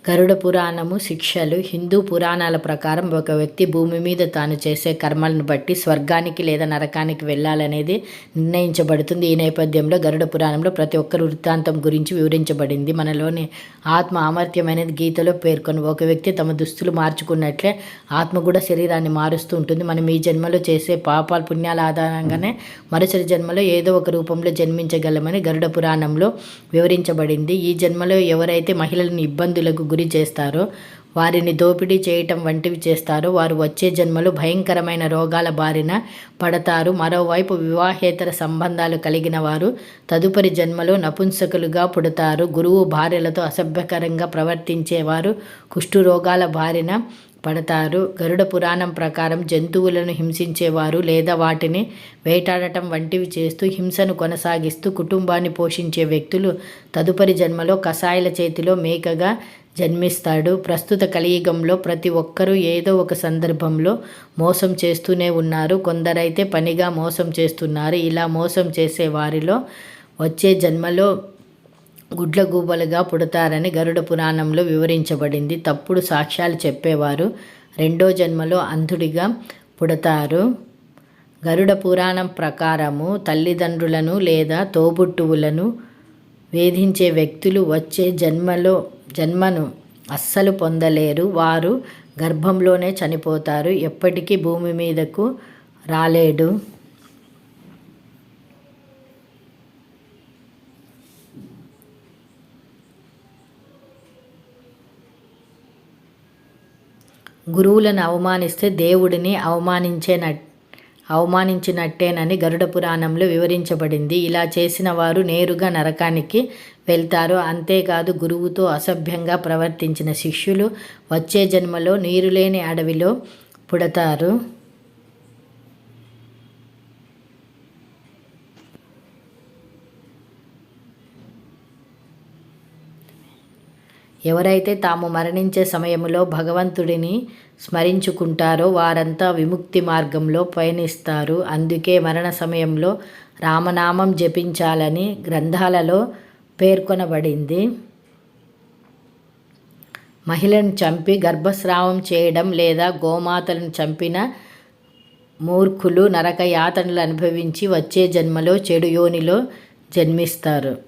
గరుడ పురాణము శిక్షలు. హిందూ పురాణాల ప్రకారం ఒక వ్యక్తి భూమి మీద తాను చేసే కర్మలను బట్టి స్వర్గానికి లేదా నరకానికి వెళ్ళాలనేది నిర్ణయించబడుతుంది. ఈ నేపథ్యంలో గరుడ పురాణంలో ప్రతి ఒక్కరి వృత్తాంతం గురించి వివరించబడింది. మనలోని ఆత్మ అమర్త్యం అనేది గీతలో పేర్కొని, ఒక వ్యక్తి తమ దుస్తులు మార్చుకున్నట్లే ఆత్మ కూడా శరీరాన్ని మారుస్తూ ఉంటుంది. మనం ఈ జన్మలో చేసే పాపాల పుణ్యాల ఆధారంగానే మరుసటి జన్మలో ఏదో ఒక రూపంలో జన్మించగలమని గరుడ పురాణంలో వివరించబడింది. ఈ జన్మలో ఎవరైతే మహిళలను ఇబ్బందులకు గురి చేస్తారో, వారిని దోపిడీ చేయటం వంటివి చేస్తారో, వారు వచ్చే జన్మలో భయంకరమైన రోగాల బారిన పడతారు. మరోవైపు వివాహేతర సంబంధాలు కలిగిన వారు తదుపరి జన్మలో నపుంసకులుగా పుడతారు. గురువు భార్యలతో అసభ్యకరంగా ప్రవర్తించేవారు కుష్ఠరోగాల బారిన పడతారు. గరుడ పురాణం ప్రకారం జంతువులను హింసించేవారు లేదా వాటిని వేటాడటం వంటివి చేస్తూ హింసను కొనసాగిస్తూ కుటుంబాన్ని పోషించే వ్యక్తులు తదుపరి జన్మలో కసాయిల చేతిలో మేకగా జన్మిస్తాడు. ప్రస్తుత కలియుగంలో ప్రతి ఒక్కరూ ఏదో ఒక సందర్భంలో మోసం చేస్తూనే ఉన్నారు. కొందరైతే పనిగా మోసం చేస్తున్నారు. ఇలా మోసం చేసే వారిలో వచ్చే జన్మలో గుడ్లగూబలుగా పుడతారని గరుడ పురాణంలో వివరించబడింది. తప్పుడు సాక్ష్యాలు చెప్పేవారు రెండో జన్మలో అంధుడిగా పుడతారు. గరుడ పురాణం ప్రకారము తల్లిదండ్రులను లేదా తోబుట్టువులను వేధించే వ్యక్తులు వచ్చే జన్మను అస్సలు పొందలేరు. వారు గర్భంలోనే చనిపోతారు. ఎప్పటికీ భూమి మీదకు రాలేడు. గురువులను అవమానిస్తే దేవుడిని అవమానించినట్టేనని గరుడ పురాణంలో వివరించబడింది. ఇలా చేసిన వారు నేరుగా నరకానికి వెళ్తారు. అంతేకాదు, గురువుతో అసభ్యంగా ప్రవర్తించిన శిష్యులు వచ్చే జన్మలో నీరులేని అడవిలో పుడతారు. ఎవరైతే తాము మరణించే సమయంలో భగవంతుడిని స్మరించుకుంటారో వారంతా విముక్తి మార్గంలో పయనిస్తారు. అందుకే మరణ సమయంలో రామనామం జపించాలని గ్రంథాలలో పేర్కొనబడింది. మహిళను చంపి గర్భస్రావం చేయడం లేదా గోమాతలను చంపిన మూర్ఖులు నరక యాతనలు అనుభవించి వచ్చే జన్మలో చెడు యోనిలో జన్మిస్తారు.